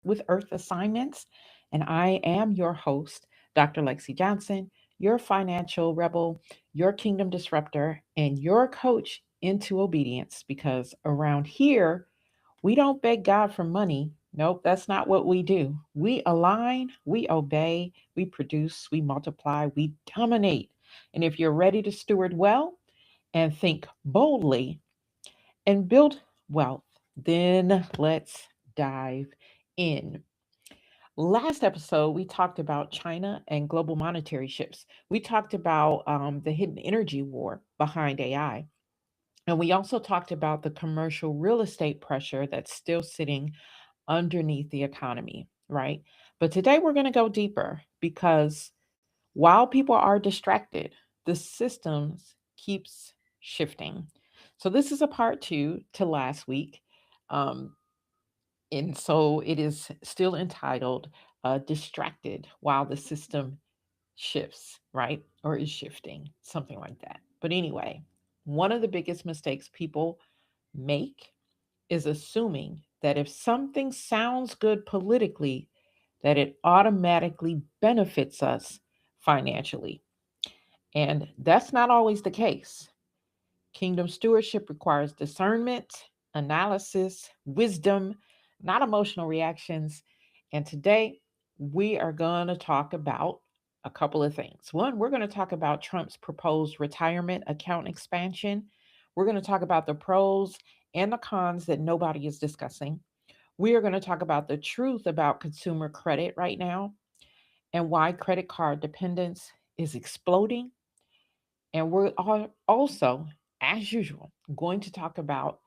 with Earth Assignments. And I am your host, Dr. Lexi Johnson, your financial rebel, your kingdom disruptor, and your coach into obedience. Because around here, we don't beg God for money. Nope, that's not what we do. We align, we obey, we produce, we multiply, we dominate. And if you're ready to steward well and think boldly and build wealth, then let's dive in. Last episode, we talked about China and global monetary shifts. We talked about the hidden energy war behind AI. And we also talked about the commercial real estate pressure that's still sitting underneath the economy, right? But today we're going to go deeper because while people are distracted, the systems keeps shifting. So this is a part two to last week. Um, and so it is still entitled Distracted While the System Shifts, right? Or is shifting, something like that. But anyway, one of the biggest mistakes people make is assuming that if something sounds good politically, that it automatically benefits us financially. And that's not always the case. Kingdom stewardship requires discernment, analysis, wisdom, not emotional reactions. And today we are going to talk about a couple of things. One, we're going to talk about Trump's proposed retirement account expansion. We're going to talk about the pros and the cons that nobody is discussing. We are going to talk about the truth about consumer credit right now and why credit card dependence is exploding. And we're also, as usual, going to talk about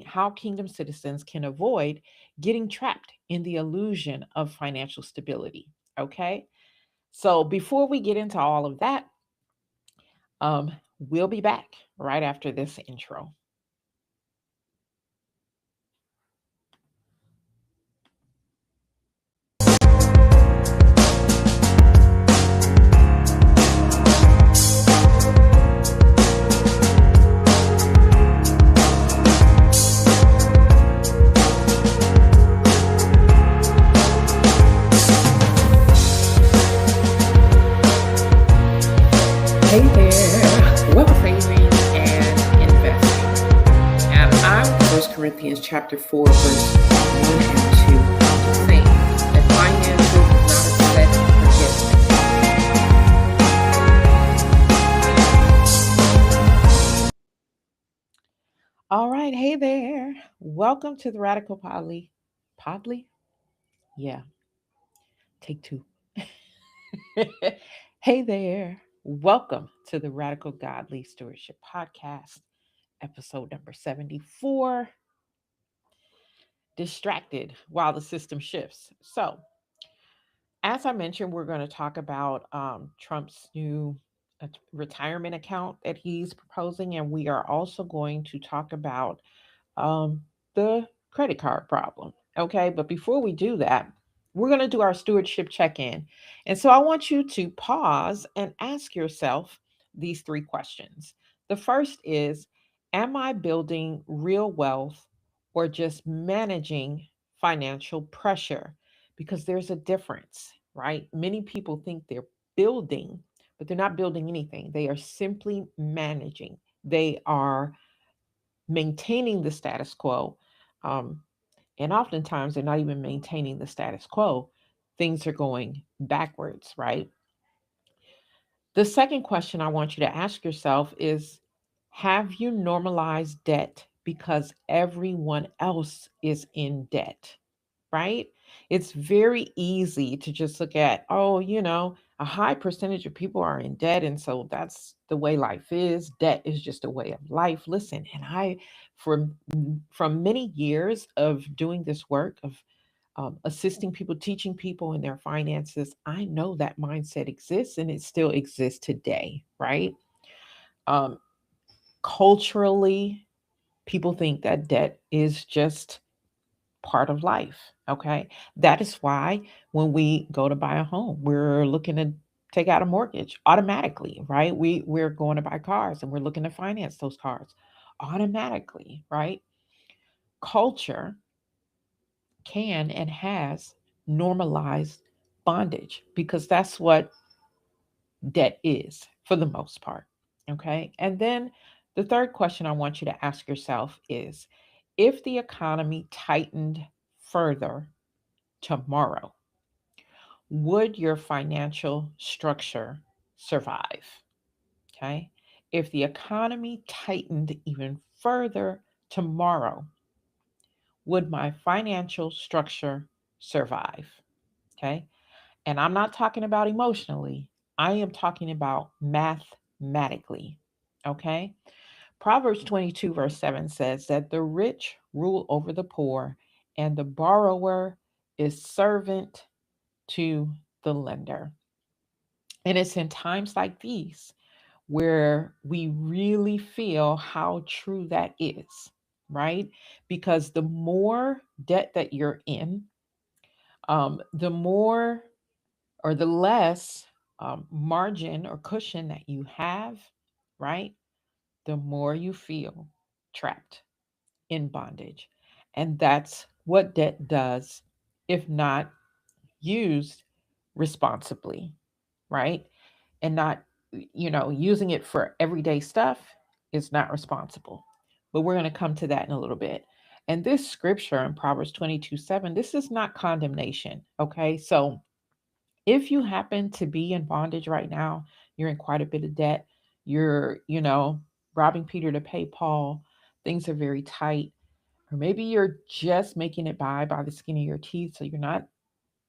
how kingdom citizens can avoid getting trapped in the illusion of financial stability. Okay. So before we get into all of that, um, we'll be back right after this intro. Hey there, wealth saving and investing. And I'm First Corinthians chapter 4, verse 1 and 2, saying that finances is not a set forgiveness. All right, hey there. Welcome to the Radical Podly. Podly? Yeah, take two. Hey there. Welcome to the Radical Godly Stewardship Podcast, episode number 74, Distracted While the System Shifts. So, as I mentioned, we're going to talk about Trump's new retirement account that he's proposing, and we are also going to talk about um, the credit card problem. Okay, but before we do that, we're going to do our stewardship check in. And so I want you to pause and ask yourself these three questions. The first is, am I building real wealth or just managing financial pressure? Because there's a difference, right? Many people think they're building, but they're not building anything. They are simply managing. They are maintaining the status quo. Um, and oftentimes they're not even maintaining the status quo. Things are going backwards, right? The second question I want you to ask yourself is, have you normalized debt because everyone else is in debt? Right? It's very easy to just look at, oh, a high percentage of people are in debt. And so that's the way life is. Debt is just a way of life. Listen, and from many years of doing this work, of assisting people, teaching people in their finances, I know that mindset exists and it still exists today, right? Um, Culturally, people think that debt is just part of life. Okay. That is why when we go to buy a home, we're looking to take out a mortgage automatically, right? We're going to buy cars and we're looking to finance those cars automatically, right? Culture can and has normalize bondage because that's what debt is for the most part. Okay. And then the third question I want you to ask yourself is if the economy tightened further tomorrow, would your financial structure survive? Okay. If the economy tightened even further tomorrow, would my financial structure survive? Okay. And I'm not talking about emotionally, I am talking about mathematically. Okay. Proverbs 22, verse 7 says that the rich rule over the poor, and the borrower is servant to the lender. And it's in times like these where we really feel how true that is, right? Because the more debt that you're in, the more or the less margin or cushion that you have, right? The more you feel trapped in bondage. And that's what debt does if not used responsibly, right? And not, using it for everyday stuff is not responsible. But we're going to come to that in a little bit. And this scripture in Proverbs 22:7, this is not condemnation. Okay. So if you happen to be in bondage right now, you're in quite a bit of debt, you're, robbing Peter to pay Paul, things are very tight, or maybe you're just making it by the skin of your teeth. So you're not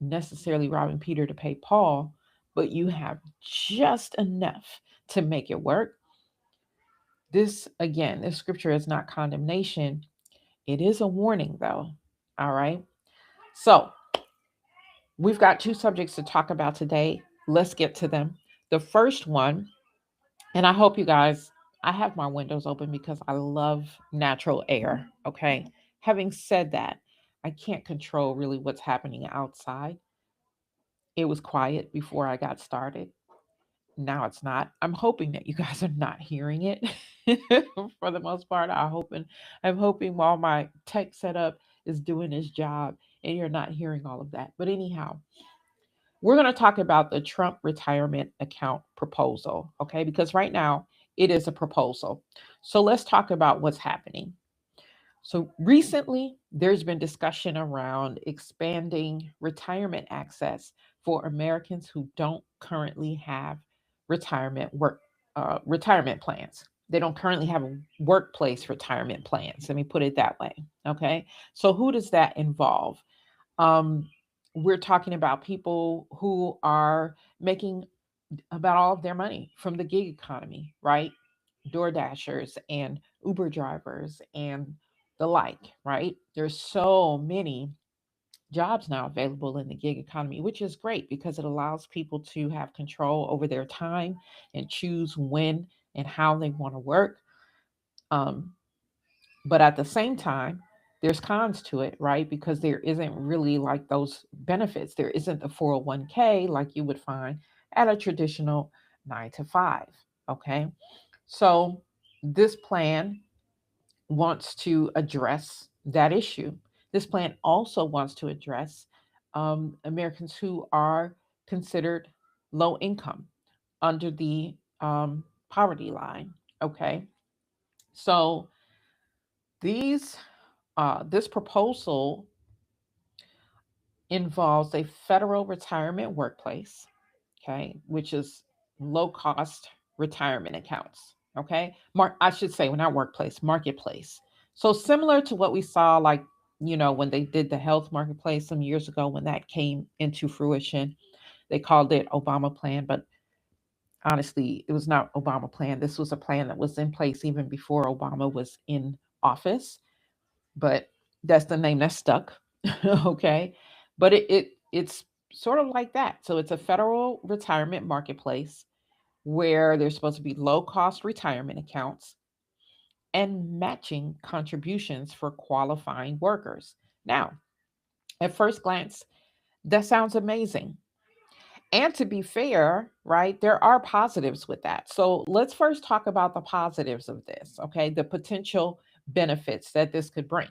necessarily robbing Peter to pay Paul, but you have just enough to make it work. This, again, this scripture is not condemnation. It is a warning, though. All right. So we've got two subjects to talk about today. Let's get to them. The first one, and I hope you guys, I have my windows open because I love natural air. Okay. Having said that, I can't control really what's happening outside. It was quiet before I got started. Now it's not. I'm hoping that you guys are not hearing it for the most part. I'm hoping while my tech setup is doing its job and you're not hearing all of that. But anyhow, we're going to talk about the Trump retirement account proposal, okay? Because right now it is a proposal. So let's talk about what's happening. So recently, there's been discussion around expanding retirement access for Americans who don't currently have retirement plans. They don't currently have workplace retirement plans. Let me put it that way. Okay. So who does that involve? Um, we're talking about people who are making about all of their money from the gig economy, right? Door dashers and Uber drivers and the like, right? There's so many jobs now available in the gig economy, which is great because it allows people to have control over their time and choose when and how they want to work. Um, but at the same time, there's cons to it, right? Because there isn't really like those benefits. There isn't the 401k like you would find at a traditional 9 to 5. Okay. So this plan wants to address that issue. This plan also wants to address Americans who are considered low income under the poverty line. Okay. So these this proposal involves a federal retirement workplace, okay, which is low cost retirement accounts. Okay. I should say, well, not workplace, marketplace. So similar to what we saw, like, when they did the health marketplace some years ago, when that came into fruition, they called it Obama plan. But honestly, it was not Obama plan. This was a plan that was in place even before Obama was in office, but that's the name that stuck. Okay. But it's sort of like that. So it's a federal retirement marketplace where there's supposed to be low cost retirement accounts and matching contributions for qualifying workers. Now, at first glance, that sounds amazing. And to be fair, right, there are positives with that. So let's first talk about the positives of this, okay? The potential benefits that this could bring.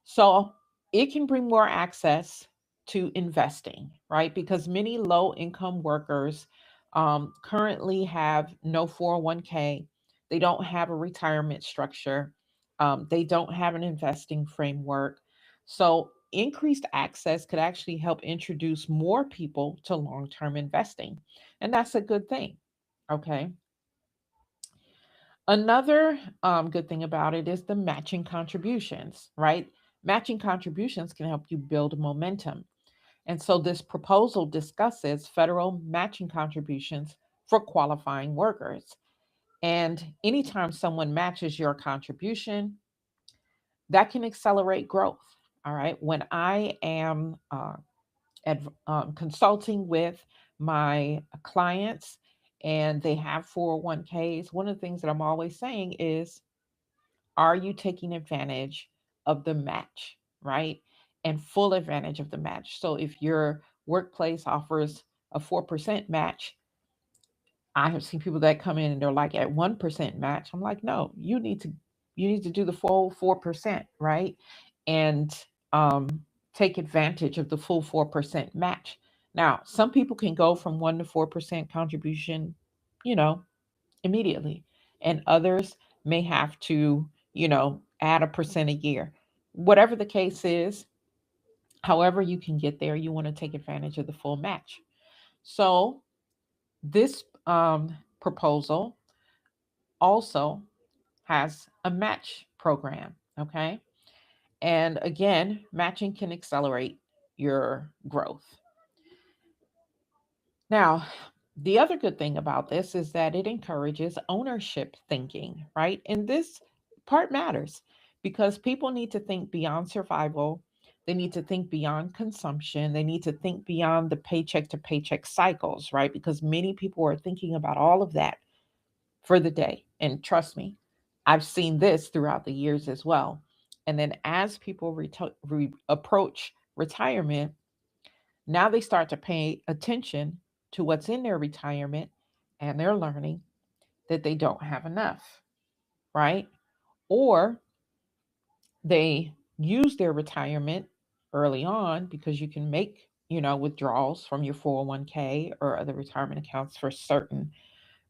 So it can bring more access to investing, right? Because many low income workers currently have no 401k, they don't have a retirement structure, they don't have an investing framework. So, increased access could actually help introduce more people to long term investing. And that's a good thing. Okay. Another good thing about it is the matching contributions, right? Matching contributions can help you build momentum. And so this proposal discusses federal matching contributions for qualifying workers. And anytime someone matches your contribution, that can accelerate growth. All right. When I am consulting with my clients and they have 401ks, one of the things that I'm always saying is, are you taking advantage of the match, right? And full advantage of the match. So if your workplace offers a 4% match, I have seen people that come in and they're like at 1% match. I'm like, no, you need to do the full 4%, right? And um, take advantage of the full 4% match. Now, some people can go from 1 to 4% contribution, you know, immediately, and others may have to, add a percent a year. Whatever the case is, however you can get there, you want to take advantage of the full match. So this proposal also has a match program. Okay. And again, matching can accelerate your growth. Now, the other good thing about this is that it encourages ownership thinking, right? And this part matters because people need to think beyond survival. They need to think beyond consumption. They need to think beyond the paycheck to paycheck cycles, right? Because many people are thinking about all of that for the day. And trust me, I've seen this throughout the years as well. And then as people approach retirement, now they start to pay attention to what's in their retirement and they're learning that they don't have enough, right? Or they use their retirement early on because you can make, withdrawals from your 401k or other retirement accounts for certain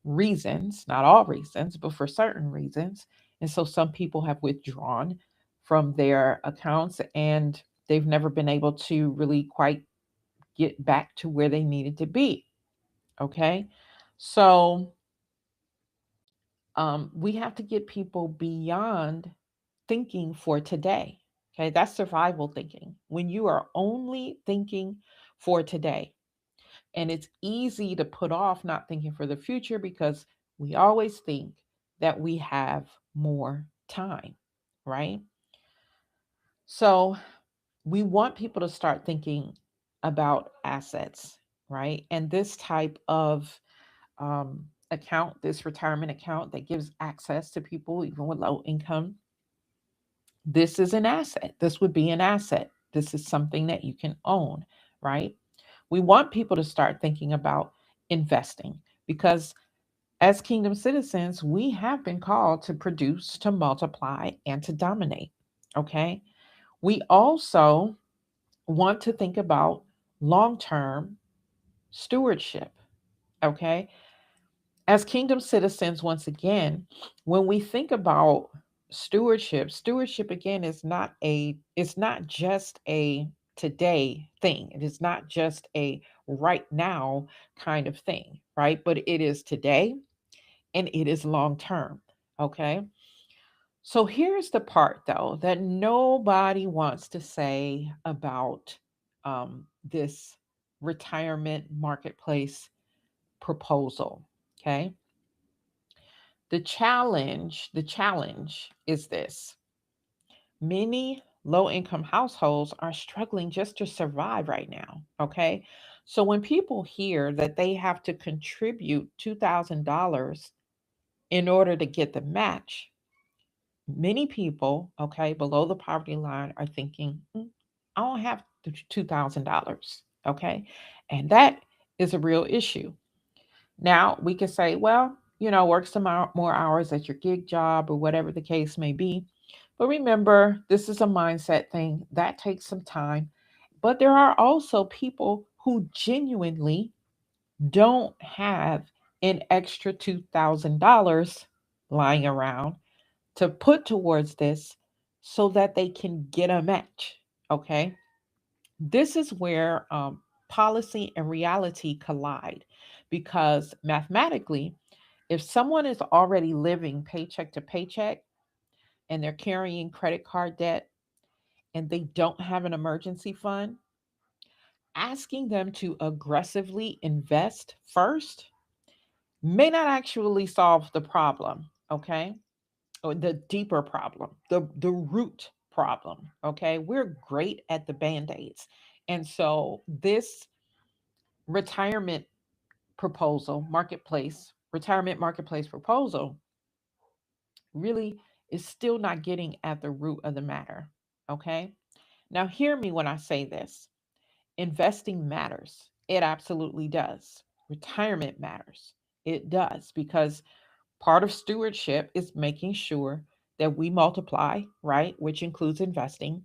reasons, not all reasons, but for certain reasons. And so some people have withdrawn from their accounts and they've never been able to really quite get back to where they needed to be. Okay. So we have to get people beyond thinking for today. Okay. That's survival thinking. When you are only thinking for today, and it's easy to put off not thinking for the future because we always think that we have more time, right? So we want people to start thinking about assets, right? And this type of account, this retirement account that gives access to people even with low income, this is an asset. This would be an asset. This is something that you can own, right? We want people to start thinking about investing because as kingdom citizens, we have been called to produce, to multiply, and to dominate. Okay. We also want to think about long term stewardship. Okay. As kingdom citizens, once again, when we think about stewardship again it's not just a today thing. It is not just a right now kind of thing, right? But it is today and it is long term. Okay. So here's the part though that nobody wants to say about this retirement marketplace proposal. Okay. The challenge is this. Many low income households are struggling just to survive right now. Okay. So when people hear that they have to contribute $2,000 in order to get the match, many people, okay, below the poverty line are thinking, I don't have the $2,000. Okay. And that is a real issue. Now we could say, well, work some more hours at your gig job or whatever the case may be. But remember, this is a mindset thing that takes some time. But there are also people who genuinely don't have an extra $2,000 lying around to put towards this so that they can get a match. Okay. This is where policy and reality collide because mathematically, if someone is already living paycheck to paycheck and they're carrying credit card debt and they don't have an emergency fund, asking them to aggressively invest first may not actually solve the problem, okay? Or the deeper problem, the root problem, okay? We're great at the band-aids. And so this retirement proposal, retirement marketplace proposal really is still not getting at the root of the matter, okay? Now hear me when I say this. Investing matters. It absolutely does. Retirement matters. It does because part of stewardship is making sure that we multiply, right? Which includes investing,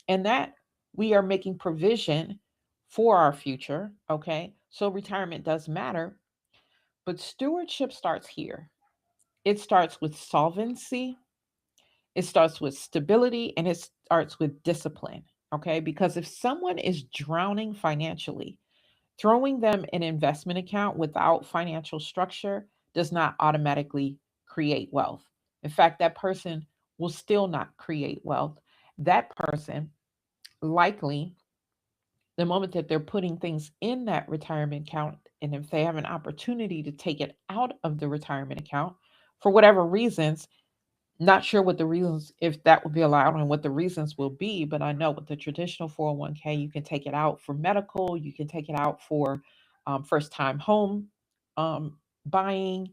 and that we are making provision for our future. Okay. So retirement does matter, but stewardship starts here. It starts with solvency, it starts with stability, and it starts with discipline. Okay. Because if someone is drowning financially, throwing them an investment account without financial structure does not automatically create wealth. In fact, that person will still not create wealth. That person likely, the moment that they're putting things in that retirement account, and if they have an opportunity to take it out of the retirement account for whatever reasons, not sure what the reasons, if that will be allowed and what the reasons will be, but I know with the traditional 401k, you can take it out for medical, you can take it out for first time home um, buying.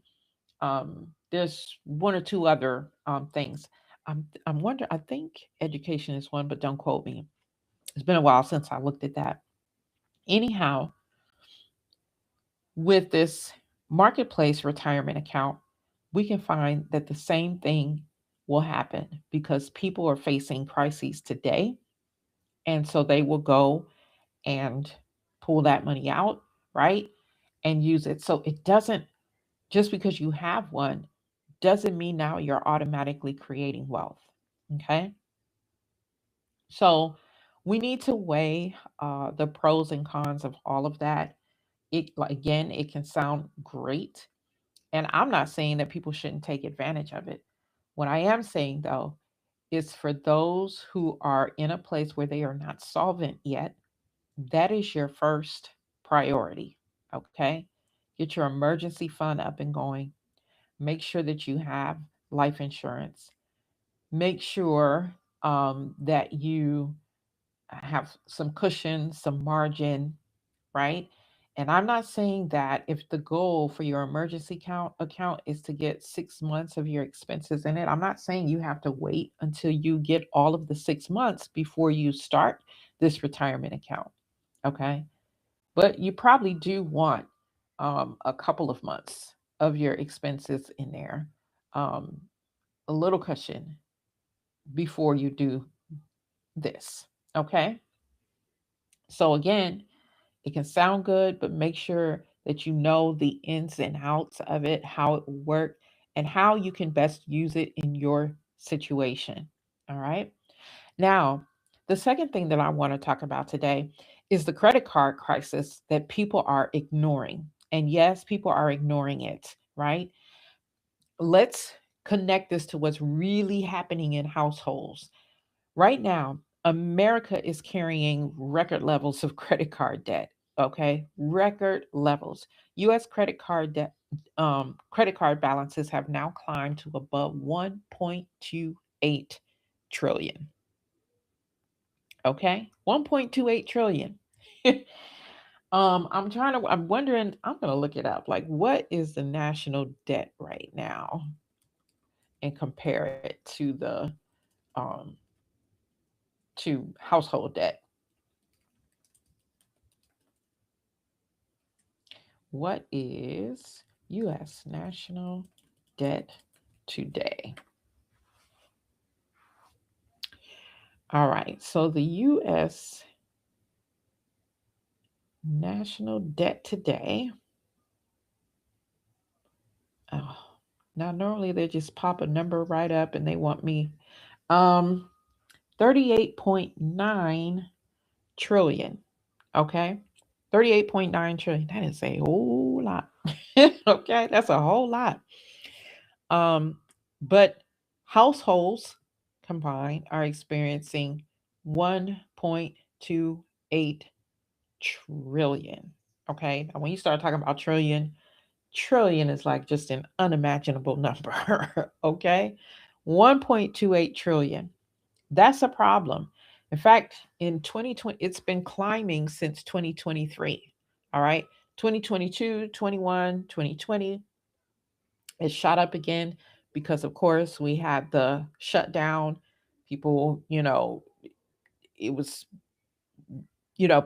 There's one or two other things. I'm wondering, I think education is one, but don't quote me. It's been a while since I looked at that. Anyhow, with this marketplace retirement account, we can find that the same thing will happen because people are facing crises today. And so they will go and pull that money out, right? And use it. So it doesn't, just because you have one, doesn't mean now you're automatically creating wealth. Okay. So we need to weigh the pros and cons of all of that. It, like, again, it can sound great. And I'm not saying that people shouldn't take advantage of it. What I am saying, though, is for those who are in a place where they are not solvent yet, that is your first priority. Okay. Get your emergency fund up and going. Make sure that you have life insurance. Make sure that you have some cushion, some margin, right? And I'm not saying that if the goal for your emergency account is to get 6 months of your expenses in it, I'm not saying you have to wait until you get all of the 6 months before you start this retirement account. Okay. But you probably do want a couple of months of your expenses in there, um, a little cushion before you do this. Okay. So, again, it can sound good, but make sure that you know the ins and outs of it, how it will work, and how you can best use it in your situation. All right. Now, the second thing that I want to talk about today is the credit card crisis that people are ignoring. And yes, people are ignoring it, right? Let's connect this to what's really happening in households. Right now, America is carrying record levels of credit card debt. Okay, record levels. U.S. credit card balances have now climbed to above 1.28 trillion. Okay, 1.28 trillion. I'm wondering. I'm gonna look it up. Like, what is the national debt right now, and compare it um to household debt. What is U.S. national debt today? All right. So the U.S. National debt today. Oh, now normally they just pop a number right up and they want me. Um, 38.9 trillion. Okay. 38.9 trillion. That is a whole lot. Okay. That's a whole lot. Um, but households combined are experiencing 1.28 trillion. Okay. And when you start talking about trillion is like just an unimaginable number. Okay. 1.28 trillion. That's a problem. In fact, in 2020, it's been climbing since 2023. All right. 2022, 21, 2020, it shot up again because, of course, we had the shutdown. People, it was,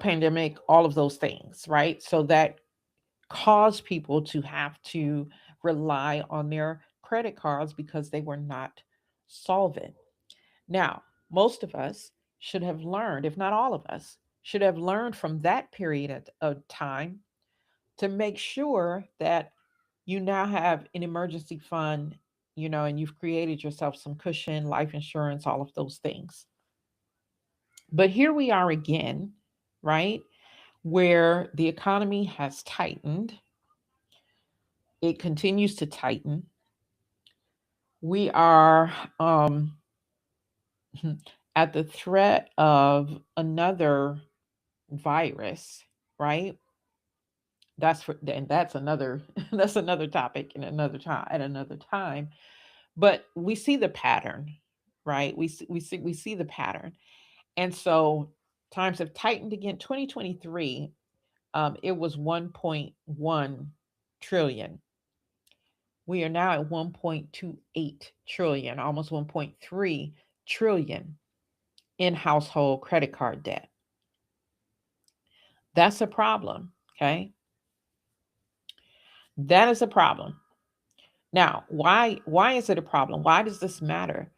pandemic, all of those things, right? So that caused people to have to rely on their credit cards because they were not solvent. Now, most of us should have learned, if not all of us, should have learned from that period of time to make sure that you now have an emergency fund, and you've created yourself some cushion, life insurance, all of those things. But here we are again, right? Where the economy has tightened, it continues to tighten. We are at the threat of another virus, right? And that's another that's another topic in another time at another time. But we see the pattern, right? We see the pattern, and so times have tightened again. 2023, it was 1.1 trillion. We are now at 1.28 trillion, almost 1.3 trillion in household credit card debt. That's a problem. Okay, that is a problem. Now, why is it a problem? Why does this matter?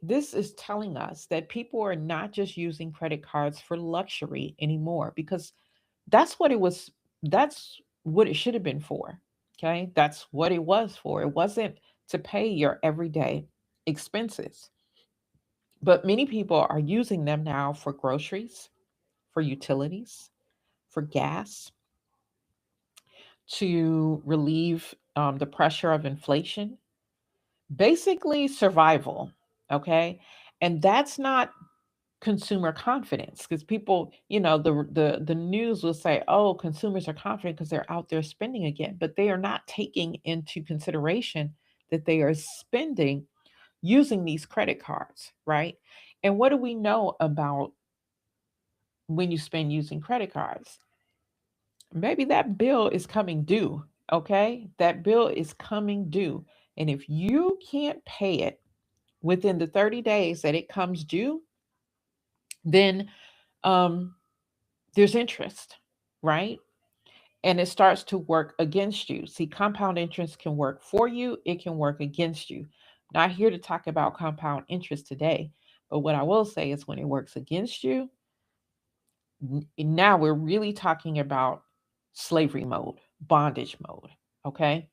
This is telling us that people are not just using credit cards for luxury anymore, because that's what it was. That's what it should have been for. Okay, that's what it was for. It wasn't to pay your everyday expenses, but many people are using them now for groceries, for utilities, for gas, to relieve the pressure of inflation, basically survival. Okay, and that's not consumer confidence, because people, the news will say, oh, consumers are confident because they're out there spending again, but they are not taking into consideration that they are spending using these credit cards, right? And what do we know about when you spend using credit cards? Maybe that bill is coming due. Okay, that bill is coming due, and if you can't pay it within the 30 days that it comes due, then um, there's interest, right? And it starts to work against you. See, compound interest can work for you, it can work against you. Not here to talk about compound interest today, but what I will say is when it works against you, now we're really talking about slavery mode, bondage mode, okay?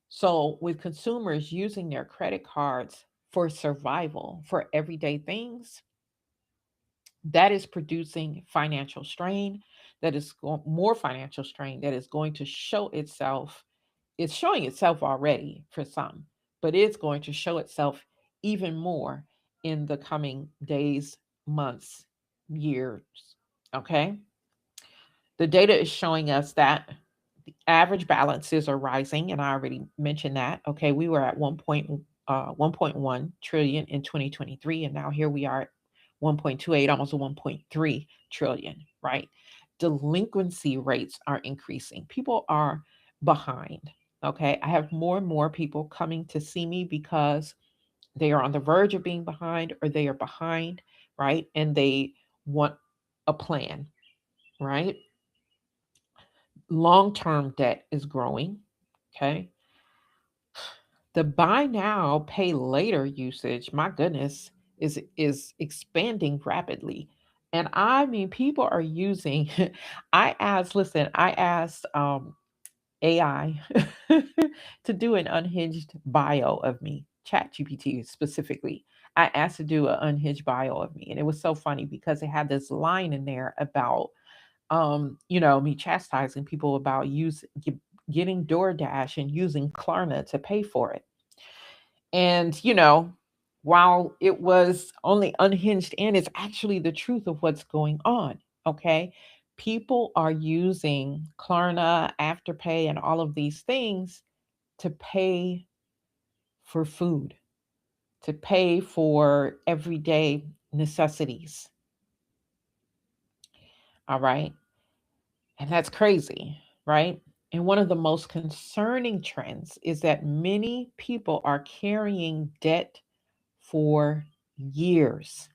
So, with consumers using their credit cards for survival, for everyday things, that is producing financial strain, that is more financial strain that is going to show itself. It's showing itself already for some, but it's going to show itself even more in the coming days, months, years. Okay, the data is showing us that the average balances are rising, and I already mentioned that. Okay, we were at 1.1 trillion in 2023, and now here we are at 1.28, almost 1.3 trillion, right? Delinquency rates are increasing. People are behind. Okay, I have more and more people coming to see me because they are on the verge of being behind, or they are behind, right? And they want a plan, right? Long term debt is growing. Okay, the buy now pay later usage, my goodness, is expanding rapidly. And I mean, people are using, I asked AI to do an unhinged bio of me, ChatGPT specifically. I asked to do an unhinged bio of me. And it was so funny because it had this line in there about, me chastising people about getting DoorDash and using Klarna to pay for it. And, while it was only unhinged and it's actually the truth of what's going on, okay? People are using Klarna, Afterpay, and all of these things to pay for food, to pay for everyday necessities. All right. And that's crazy, right? And one of the most concerning trends is that many people are carrying debt for years.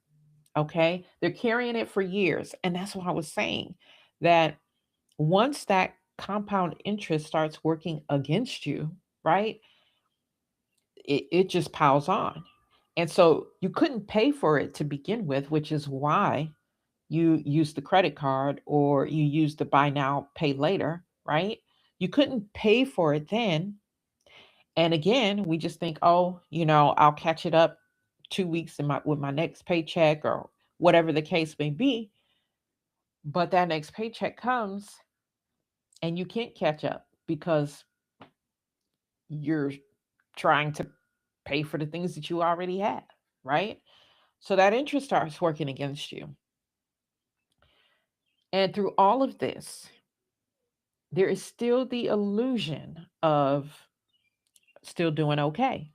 Okay. They're carrying it for years. And that's what I was saying, that once that compound interest starts working against you, right, it just piles on. And so you couldn't pay for it to begin with, which is why you use the credit card or you use the buy now, pay later, right? You couldn't pay for it then. And again, we just think, oh, I'll catch it up 2 weeks with my next paycheck or whatever the case may be. But that next paycheck comes and you can't catch up because you're trying to pay for the things that you already had, right? So that interest starts working against you. And through all of this, there is still the illusion of still doing okay,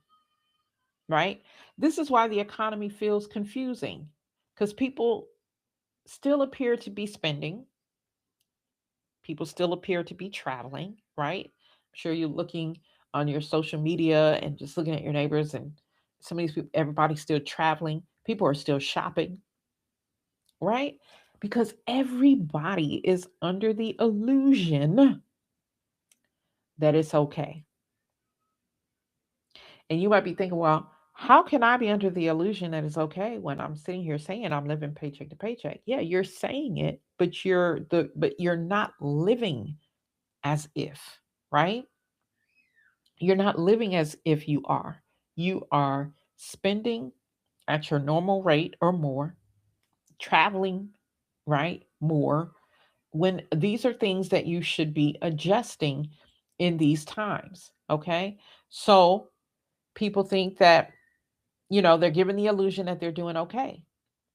right? This is why the economy feels confusing because people still appear to be spending, people still appear to be traveling, right? I'm sure you're looking on your social media and just looking at your neighbors, and some of these people, everybody's still traveling, people are still shopping, right? Because everybody is under the illusion that it's okay. And you might be thinking, well, how can I be under the illusion that it's okay when I'm sitting here saying I'm living paycheck to paycheck? Yeah, you're saying it, but you're not living as if, right? You're not living as if you are. You are spending at your normal rate or more, traveling, right? More, when these are things that you should be adjusting in these times, okay? So people think that, they're given the illusion that they're doing okay.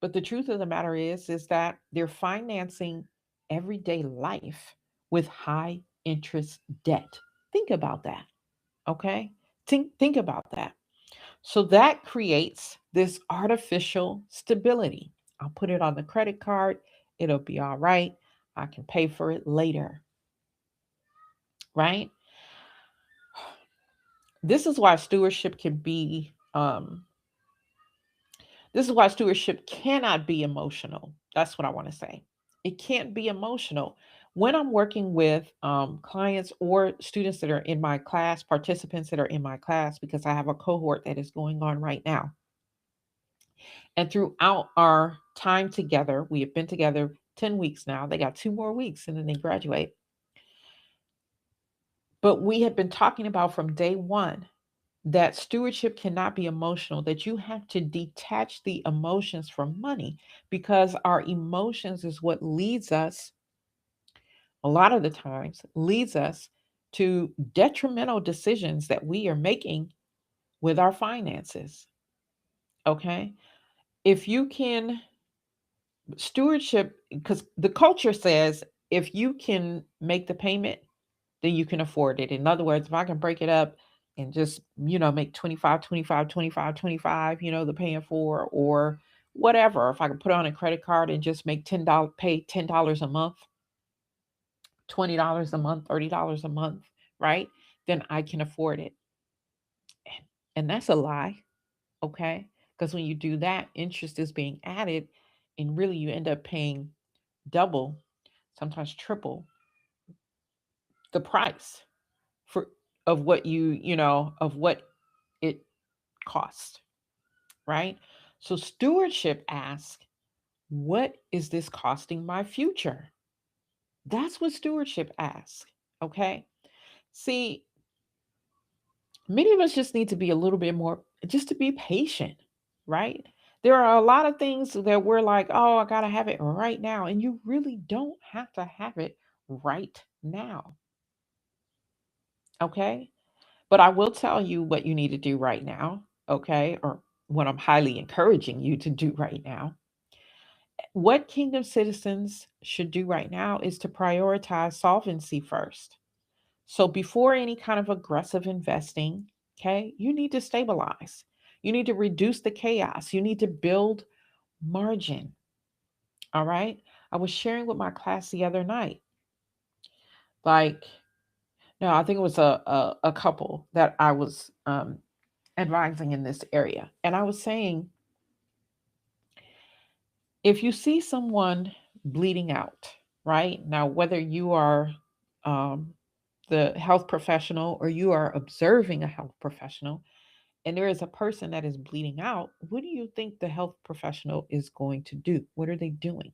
But the truth of the matter is that they're financing everyday life with high interest debt. Think about that, okay? Think about that. So that creates this artificial stability. I'll put it on the credit card, it'll be all right. I can pay for it later, right? This is why stewardship can be this is why stewardship cannot be emotional. That's what I want to say. It can't be emotional. When I'm working with clients or students that are in my class, participants that are in my class, because I have a cohort that is going on right now. And throughout our time together, we have been together 10 weeks now. They got 2 more weeks and then they graduate. But we have been talking about from day one that stewardship cannot be emotional, that you have to detach the emotions from money because our emotions is what leads us, a lot of the times, leads us to detrimental decisions that we are making with our finances. Okay. If you can, stewardship, because the culture says if you can make the payment, then you can afford it. In other words, if I can break it up and just, make 25, 25, 25, 25, the paying for, or whatever, if I can put on a credit card and just make $10, pay $10 a month, $20 a month, $30 a month, right? Then I can afford it. And that's a lie, okay? Because when you do that, interest is being added, and really you end up paying double, sometimes triple the price for of what of what it costs, right? So stewardship asks, What is this costing my future? That's what stewardship asks. Okay. See, many of us just need to be a little bit more, just to be patient, right? There are a lot of things that we're like, oh, I got to have it right now. And you really don't have to have it right now. Okay. But I will tell you what you need to do right now. Okay. Or what I'm highly encouraging you to do right now. What kingdom citizens should do right now is to prioritize solvency first. So before any kind of aggressive investing, okay, you need to stabilize. You need to reduce the chaos. You need to build margin. All right. I was sharing with my class the other night, like, no, I think it was a couple that I was advising in this area. And I was saying, if you see someone bleeding out, right now, whether you are um, the health professional or you are observing a health professional, and there is a person that is bleeding out, what do you think the health professional is going to do? What are they doing?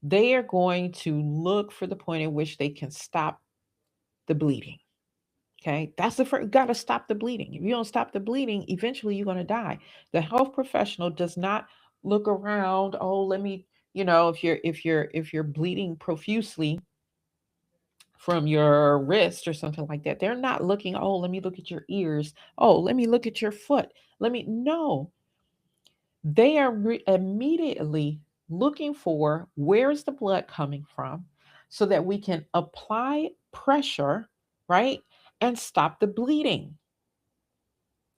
They are going to look for the point at which they can stop the bleeding. Okay, that's the first. Got to stop the bleeding. If you don't stop the bleeding, eventually you're going to die. The health professional does not look around. Oh, let me. If you're bleeding profusely from your wrist or something like that, they're not looking. Oh, let me look at your ears. Oh, let me look at your foot. Let me no. They are immediately looking for where's the blood coming from so that we can apply pressure, right? And stop the bleeding.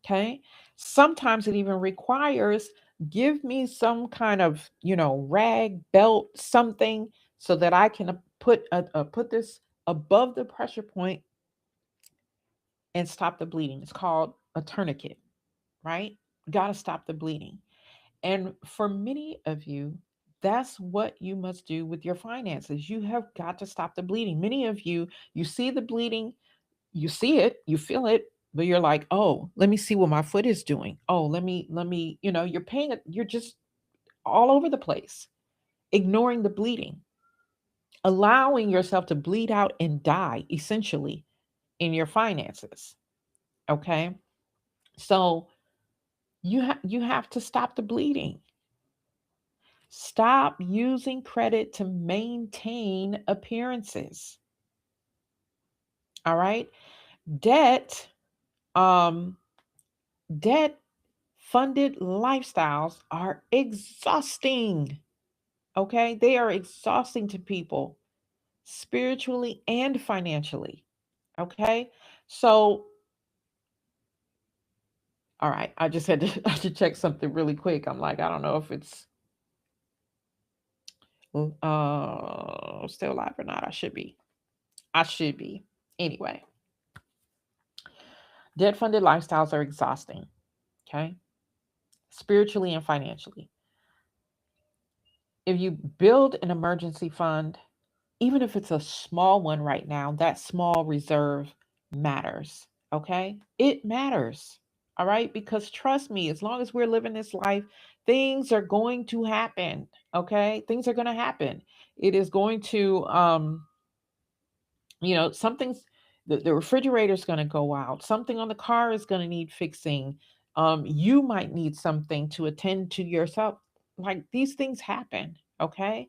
Okay. Sometimes it even requires give me some kind of, rag, belt, something so that I can put this above the pressure point and stop the bleeding. It's called a tourniquet, right? Got to stop the bleeding. And for many of you, that's what you must do with your finances. You have got to stop the bleeding. Many of you, you see the bleeding, you see it, you feel it, but you're like, oh, let me see what my foot is doing. Oh, let me, you're paying it, you're just all over the place, ignoring the bleeding, allowing yourself to bleed out and die essentially in your finances. Okay. So you have to stop the bleeding. Stop using credit to maintain appearances. All right. Debt, um, debt funded lifestyles are exhausting. Okay. They are exhausting to people spiritually and financially. Okay. So, all right. I just had to, I had to check something really quick. I'm like, I don't know if it's still alive or not. I should be. I should be. Anyway, debt funded lifestyles are exhausting. Okay. Spiritually and financially. If you build an emergency fund, even if it's a small one right now, that small reserve matters. Okay. It matters. All right. Because trust me, as long as we're living this life, things are going to happen. Okay. Things are going to happen. It is going to, something's the refrigerator's going to go out, something on the car is going to need fixing, you might need something to attend to yourself, like these things happen. Okay,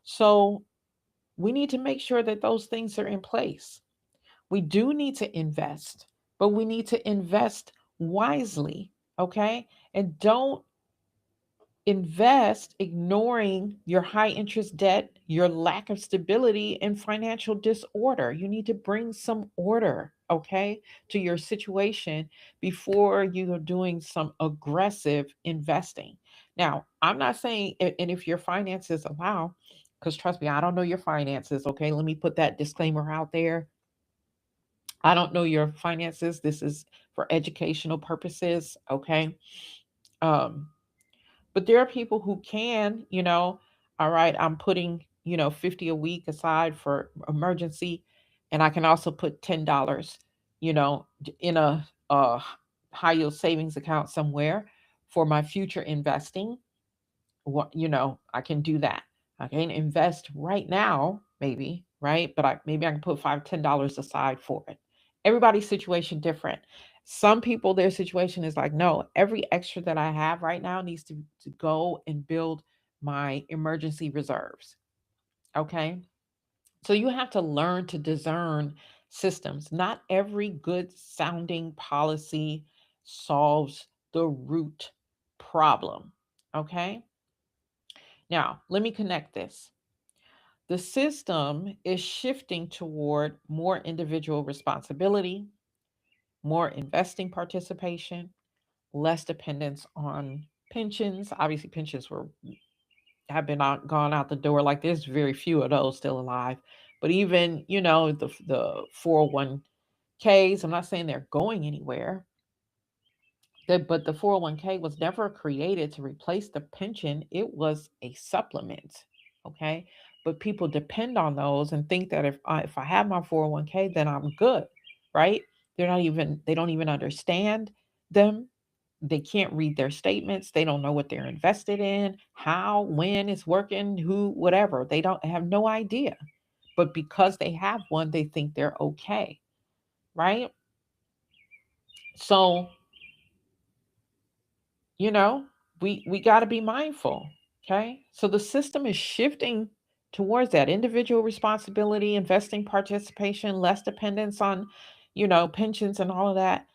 so we need to make sure that those things are in place. We do need to invest, but we need to invest wisely. Okay, and don't invest ignoring your high interest debt, your lack of stability, and financial disorder. You need to bring some order, okay, to your situation before you are doing some aggressive investing. Now, I'm not saying, and if your finances allow, because trust me, I don't know your finances, okay? Let me put that disclaimer out there. I don't know your finances. This is for educational purposes, okay? Um, but there are people who can, all right, I'm putting, 50 a week aside for emergency, and I can also put $10, in a high yield savings account somewhere for my future investing. What, I can do that. I can invest right now, maybe, right? But maybe I can put $5, $10 aside for it. Everybody's situation different. Some people, their situation is like, no, every extra that I have right now needs to go and build my emergency reserves. Okay. So you have to learn to discern systems. Not every good sounding policy solves the root problem. Okay. Now, let me connect this. The system is shifting toward more individual responsibility, more investing participation, less dependence on pensions. Obviously, pensions have been gone out the door. Like there's very few of those still alive. But even the 401ks. I'm not saying they're going anywhere, but the 401k was never created to replace the pension. It was a supplement. Okay. But people depend on those and think that if I have my 401k, then I'm good. Right. They don't even understand them. They can't read their statements. They don't know what they're invested in, how, when it's working, who, whatever. They don't have no idea. But because they have one, they think they're okay. Right. So you know we got to be mindful. Okay, so the system is shifting towards that individual responsibility, investing participation, less dependence on pensions and all of that,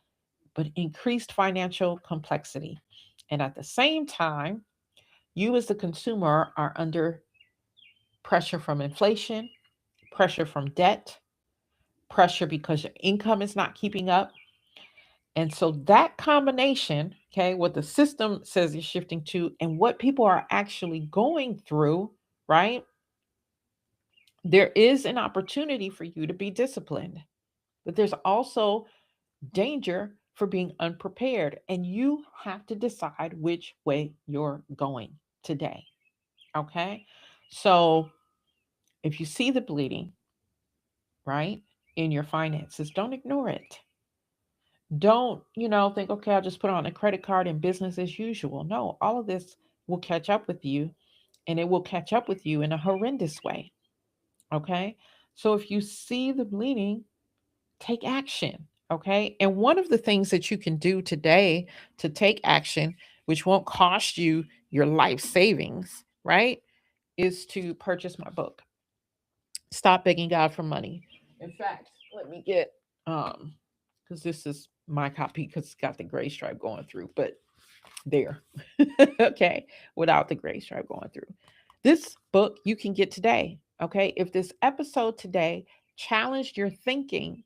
but increased financial complexity. And at the same time, you as the consumer are under pressure from inflation, pressure from debt, pressure because your income is not keeping up. And so that combination, okay, what the system says is shifting to and what people are actually going through, right? There is an opportunity for you to be disciplined, but there's also danger for being unprepared. And you have to decide which way you're going today, okay? So if you see the bleeding, right, in your finances, don't ignore it. Don't, think, okay, I'll just put on a credit card and business as usual. No, all of this will catch up with you, and it will catch up with you in a horrendous way. Okay. So if you see the bleeding, take action. Okay. And one of the things that you can do today to take action, which won't cost you your life savings, right, is to purchase my book, Stop Begging God for Money. In fact, let me get, because this is my copy because it's got the gray stripe going through, but there. Okay, without the gray stripe going through. This book you can get today. Okay, if this episode today challenged your thinking,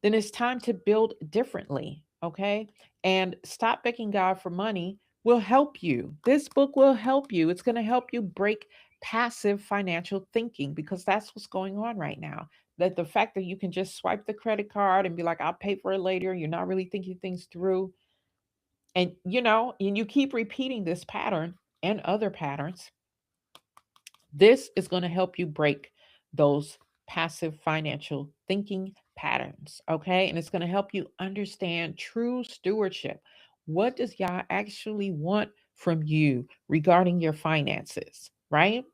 then it's time to build differently. Okay, and Stop Begging God for Money will help you. This book will help you. It's going to help you break passive financial thinking because that's what's going on right now. That the fact that you can just swipe the credit card and be like, I'll pay for it later, you're not really thinking things through. And and you keep repeating this pattern and other patterns. This is going to help you break those passive financial thinking patterns. Okay. And it's going to help you understand true stewardship. What does Yah actually want from you regarding your finances? Right.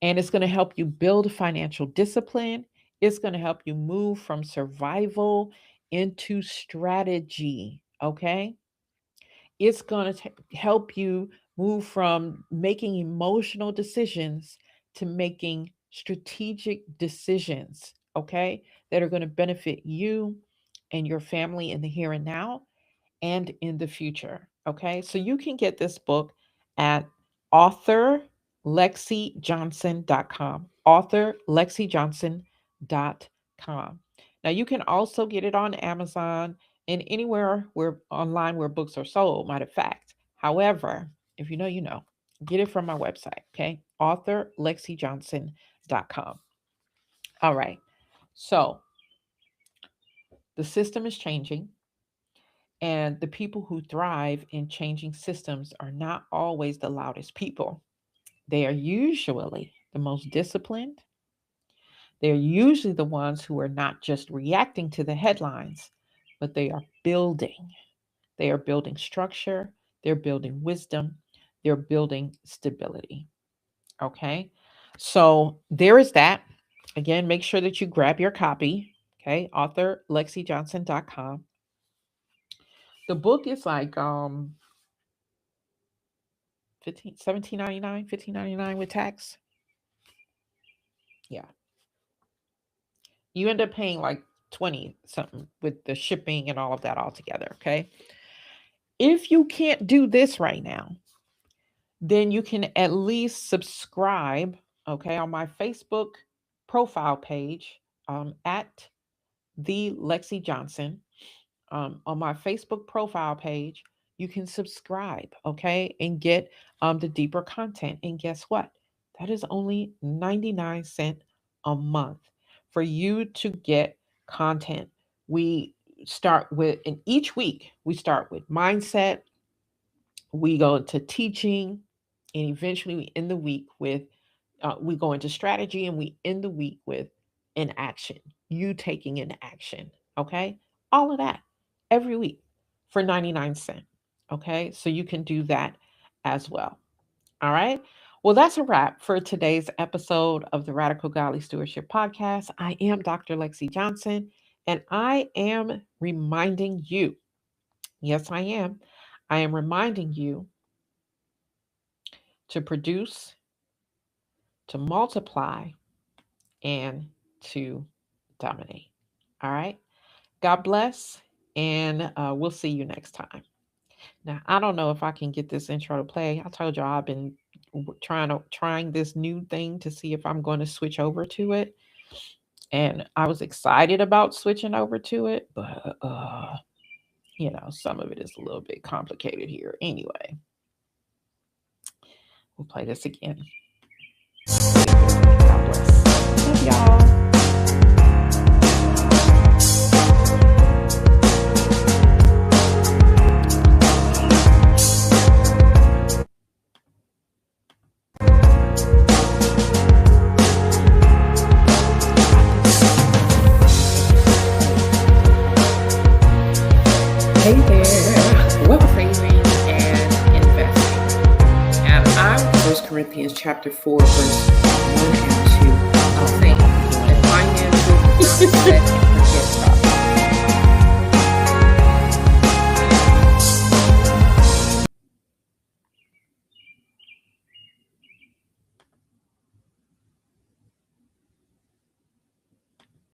And it's going to help you build financial discipline. It's going to help you move from survival into strategy. Okay. It's going to help you move from making emotional decisions to making strategic decisions, okay, that are going to benefit you and your family in the here and now and in the future. Okay, so you can get this book at authorlexijohnson.com. Authorlexijohnson.com. Now you can also get it on Amazon and anywhere where online where books are sold, matter of fact. However, if you know, you know, get it from my website, okay? Authorlexijohnson.com. All right. So the system is changing. And the people who thrive in changing systems are not always the loudest people. They are usually the most disciplined. They're usually the ones who are not just reacting to the headlines, but they are building. They are building structure, they're building wisdom, they're building stability. Okay. So there is that. Again, make sure that you grab your copy. Okay. AuthorLexiJohnson.com. The book is like 15.99 with tax. Yeah. You end up paying like 20 something with the shipping and all of that all together. Okay. If you can't do this right now, then you can at least subscribe, okay, on my Facebook profile page at the Lexi Johnson. On my Facebook profile page, you can subscribe, okay, and get the deeper content. And guess what? That is only 99 cents a month for you to get content. We start with, and each week we start with mindset, we go into teaching, and eventually we end the week with we go into strategy, and we end the week with an action, you taking an action. Okay, all of that every week for 99 cents. Okay, so you can do that as well. All right, well, that's a wrap for today's episode of the Radical Godly Stewardship Podcast. I am Dr. Lexi Johnson, and I am reminding you, yes, I am reminding you to produce, to multiply, and to dominate. All right. God bless. And we'll see you next time. Now, I don't know if I can get this intro to play. I told y'all I've been trying this new thing to see if I'm going to switch over to it. And I was excited about switching over to it, but some of it is a little bit complicated here. Anyway, we'll play this again. God bless. Love y'all. Hey there, wealth saving and investing. And I'm 1 Corinthians chapter 4, verse 1 and 2. I'll say that finances